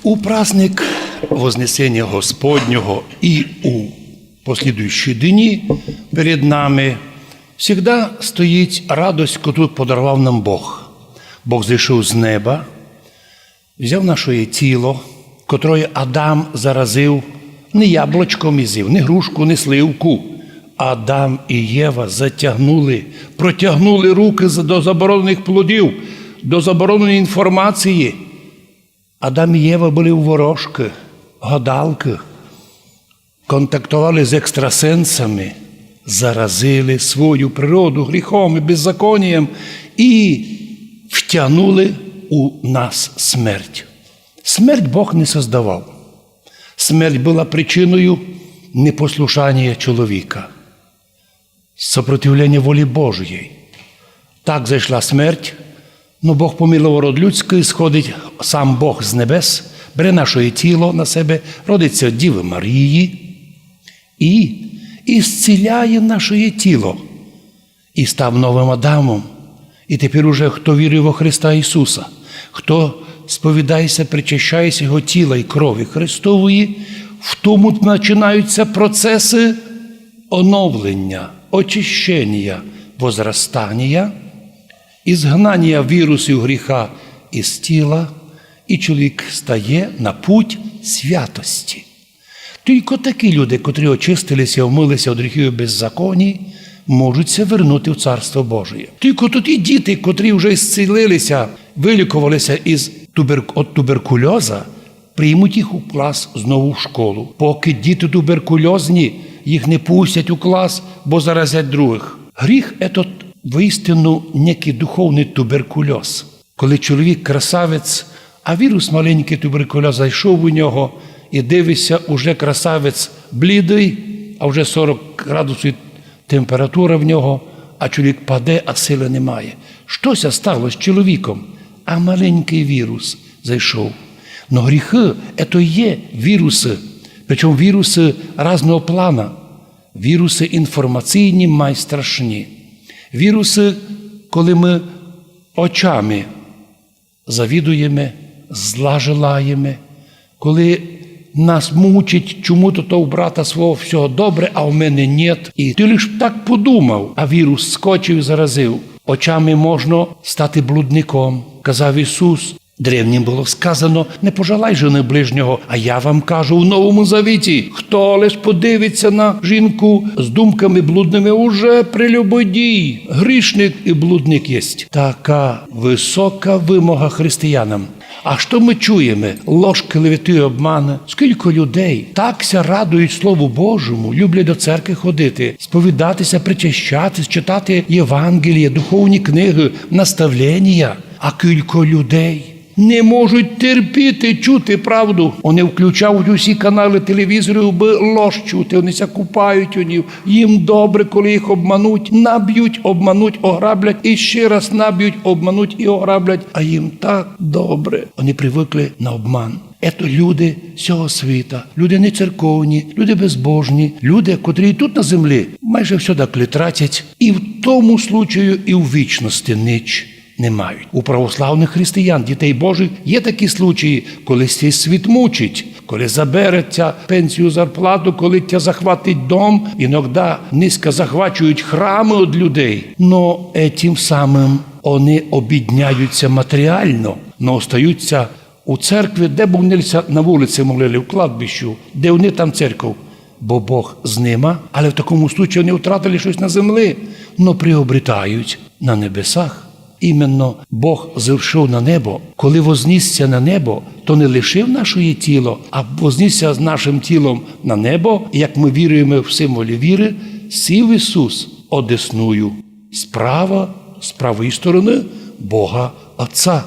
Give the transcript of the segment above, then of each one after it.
У праздник Вознесения Господнього і у послідуючі дні перед нами завжди стоїть радость, яку подарував нам Бог. Бог зійшов з неба, взяв наше тіло, котре Адам заразив не яблучком ізив, не грушку, не сливку. Адам і Єва протягнули руки до заборонених плодів, до забороненої інформації. Адам і Єва були ворожки, гадалки, контактували з екстрасенсами, заразили свою природу гріхом і беззаконням і втягнули у нас смерть. Смерть Бог не создавав. Смерть була причиною непослушання чоловіка, сопротивлення волі Божої. Так зайшла смерть, но Бог помилував род людський, сходить сам Бог з небес, бере наше тіло на себе, родиться від Діви Марії і зціляє наше тіло. І став новим Адамом. І тепер уже хто вірує во Христа Ісуса, хто сповідається, причащається Його тіла і крові Христової, в тому починаються процеси оновлення, очищення, возростання, ізгнання вірусів гріха із тіла, і чоловік стає на путь святості. Тільки такі люди, котрі очистилися, омилися від гріхів і беззаконій, можуть вернути в Царство Божє. Тільки тут і діти, котрі вже зцілилися, вилікувалися від туберкульоза, приймуть їх у клас знову в школу. Поки діти туберкульозні, їх не пустять у клас, бо заразять других. Гріх – це воістину некий духовний туберкульоз. Коли чоловік красавець, а вірус маленький туберкульоз зайшов у нього, і дивишся, уже красавець блідий, а вже 40 градусів температура в нього, а чоловік паде, а сили немає. Щось сталося з чоловіком, а маленький вірус зайшов. Но гріхи – це є віруси, причому віруси різного плану. Віруси інформаційні, найстрашні. Віруси, коли ми очами завідуємо, зла желаємо, коли нас мучить, чому-то у брата свого всього добре, а у мене нет. І ти лише так подумав, а вірус скочив і заразив. Очами можна стати блудником, казав Ісус. Древнім було сказано, не пожалай жени ближнього, а я вам кажу у Новому Завіті, хто лиш подивиться на жінку з думками блудними, уже прелюбодій, грішник і блудник єсть. Така висока вимога християнам. А що ми чуємо? Ложь, клевети і обмани. Скільки людей такся радують Слову Божому, люблять до церкви ходити, сповідатися, причащатись, читати Євангеліє, духовні книги, наставлення. А кілька людей не можуть терпіти, чути правду. Вони включають усі канали телевізору, аби ложь чути. Вони ся купають у ній. Їм добре, коли їх обмануть. Наб'ють, обмануть, ограблять. І ще раз наб'ють, обмануть і ограблять. А їм так добре. Вони привикли на обман. Це люди цього світа, люди не церковні, люди безбожні, люди, котрі тут на землі майже все доклі тратять. І в тому случаю, і в вічності ніч не мають. У православних християн, дітей Божих, є такі случаї, коли цей світ мучить, коли забере тя пенсію, зарплату, коли тя захватить дом, іноді низько захвачують храми від людей. Но тим самим вони обідняються матеріально, но остаються у церкві, де б вони на вулиці молили, в кладбищу, де вони там церков. Бо Бог з ними, але в такому случаї вони втратили щось на землі, но приобретають на небесах. Іменно Бог зійшов на небо. Коли вознісся на небо, то не лишив наше тіло, а вознісся з нашим тілом на небо, як ми віруємо в символі віри, сів Ісус одесною справа, з правої сторони Бога Отця.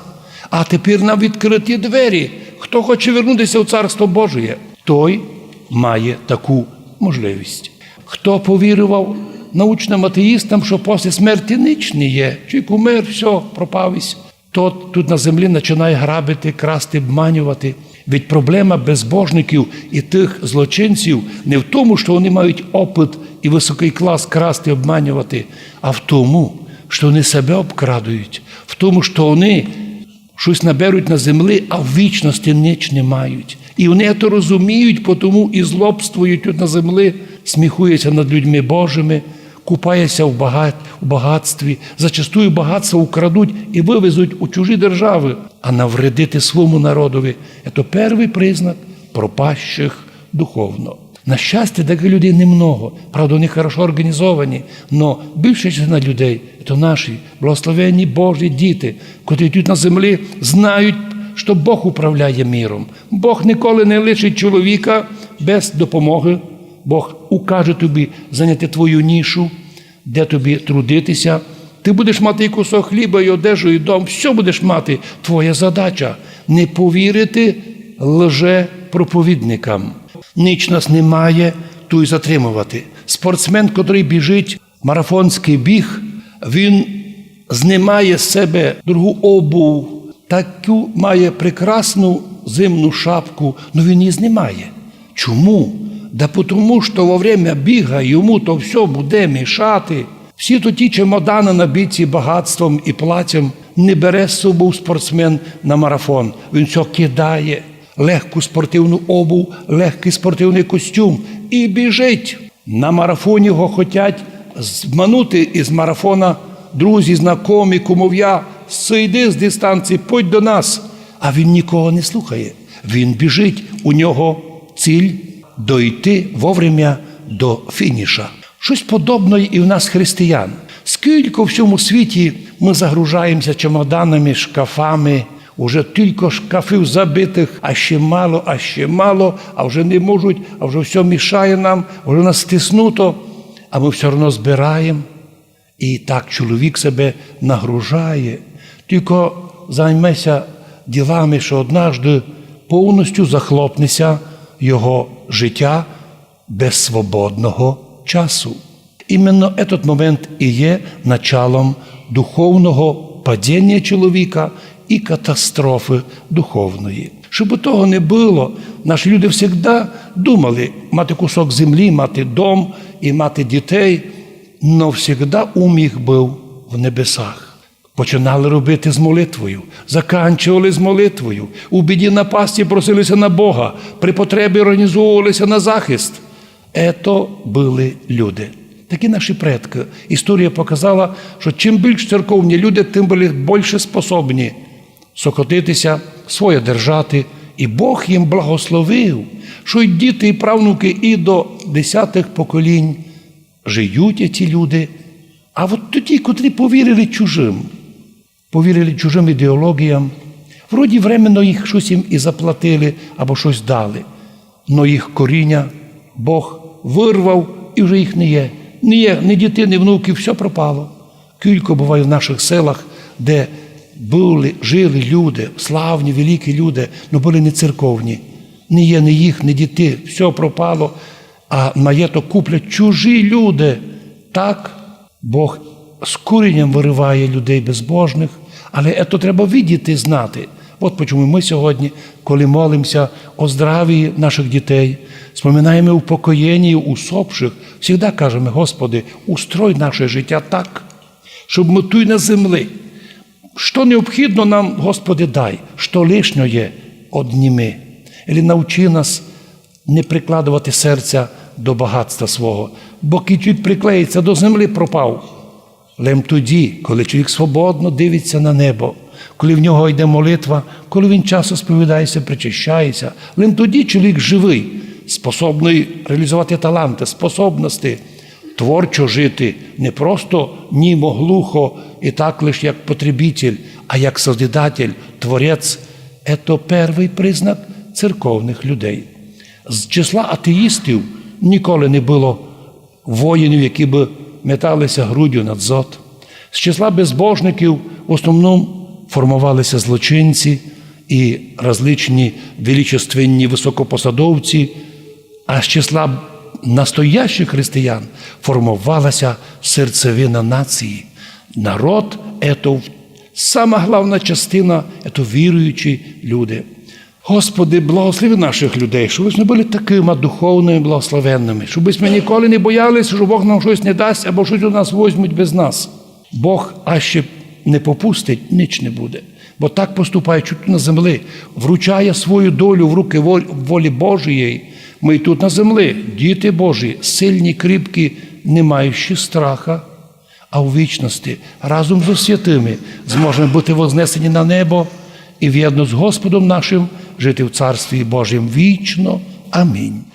А тепер нам відкриті двері. Хто хоче вернутися в Царство Божє, той має таку можливість. Хто повірував научним атеїстам, що після смерті ніч не є, чоловік умер, все, пропавись, то тут на землі починає грабити, красти, обманювати. Ведь проблема безбожників і тих злочинців не в тому, що вони мають опит і високий клас красти, обманювати, а в тому, що вони себе обкрадують, в тому, що вони щось наберуть на землі, а в вічності ніч не мають. І вони це розуміють, тому і злобствують тут на землі, сміхуються над людьми Божими, купаються в багатстві, зачастую багатство украдуть і вивезуть у чужі держави, а навредити своєму народові – це перший признак пропащих духовно. На щастя, таких людей немного, правда, вони хорошо організовані, але більша частина людей – це наші благословенні Божі діти, котрі тут на землі знають, що Бог управляє міром. Бог ніколи не лишить чоловіка без допомоги. Бог укаже тобі зайняти твою нішу, де тобі трудитися. Ти будеш мати і кусок хліба, і одежу, і дом. Все будеш мати. Твоя задача – не повірити лжепроповідникам. Ніч нас немає, ту й затримувати. Спортсмен, котрий біжить марафонський біг, він знімає з себе дорогу обув, таку має прекрасну зимну шапку, але він її знімає. Чому? Да тому, що во время біга йому то все буде мішати. Всі ті чемодани набиті багатством і платтям не бере з собою спортсмен на марафон. Він все кидає. Легку спортивну обув, легкий спортивний костюм і біжить. На марафоні його хочуть зманути із марафона друзі, знайомі, кумов'я. Сійди з дистанції, подь до нас. А він нікого не слухає. Він біжить, у нього ціль – дойти вовремя до фініша. Щось подобне і в нас християн. Скільки в всьому світі ми загружаємося чемоданами, шкафами, уже тільки шкафів забитих, а ще мало, а вже не можуть, а вже все мішає нам, вже нас стиснуто, а ми все одно збираємо. І так чоловік себе нагружає. Тільки займайся ділами, що однажды повністю захлопнеться його життя без свободного часу. Іменно этот момент і є началом духовного падіння чоловіка і катастрофи духовної. Щоб того не було, наші люди завжди думали мати кусок землі, мати дом і мати дітей, но завжди ум їх був в небесах. Починали робити з молитвою, заканчували з молитвою, у біді напасті просилися на Бога, при потребі організовувалися на захист. Ето були люди. Такі наші предки. Історія показала, що чим більш церковні люди, тим були більше способні сокотитися, своє держати. І Бог їм благословив, що й діти, і правнуки, і до 10-х поколінь живуть ці люди. А от тоді, котрі повірили чужим ідеологіям, вроді временно їх щось їм і заплатили, або щось дали. Но їх коріння Бог вирвав, і вже їх не є. Не є ні діти, ні внуки, все пропало. Кілько буває в наших селах, де жили люди, славні, великі люди, але були не церковні. Не є ні їх, ні діти, все пропало, а маєток куплять чужі люди. Так Бог з корінням вириває людей безбожних, але це треба видіти і знати. От чому ми сьогодні, коли молимося о здравії наших дітей, споминаємо упокоєння усопших, завжди кажемо: Господи, устрой наше життя так, щоб ми тут на землі. Що необхідно нам, Господи, дай, що лишнє одніми. Или навчи нас не прикладувати серця до багатства свого, бо кичуть приклеїться, до землі пропав. Лем тоді, коли чоловік свободно дивиться на небо, коли в нього йде молитва, коли він часто сповідається, причащається, лем тоді чоловік живий, способний реалізувати таланти, способності, творчо жити, не просто німо, глухо і так лише як потребитель, а як созидатель, творець. Це перший признак церковних людей. З числа атеїстів ніколи не було воїнів, які б металися груддю над зод. З числа безбожників в основному формувалися злочинці і различні величественні високопосадовці, а з числа настоящих християн формувалася серцевина нації. Народ – це сама головна частина, це віруючі люди. Господи, благослови наших людей, щоб ми були такими духовними, благословенними, щоб ми ніколи не боялися, що Бог нам щось не дасть, або щось у нас візьмуть без нас. Бог, а ще не попустить, ніч не буде. Бо так поступаючи тут на землі, вручає свою долю в руки волі Божої. Ми тут на землі, діти Божі, сильні, кріпкі, не маючи страха, а у вічності разом з святими зможемо бути вознесені на небо і в'єдно з Господом нашим жити в Царстві Божім вічно. Амінь.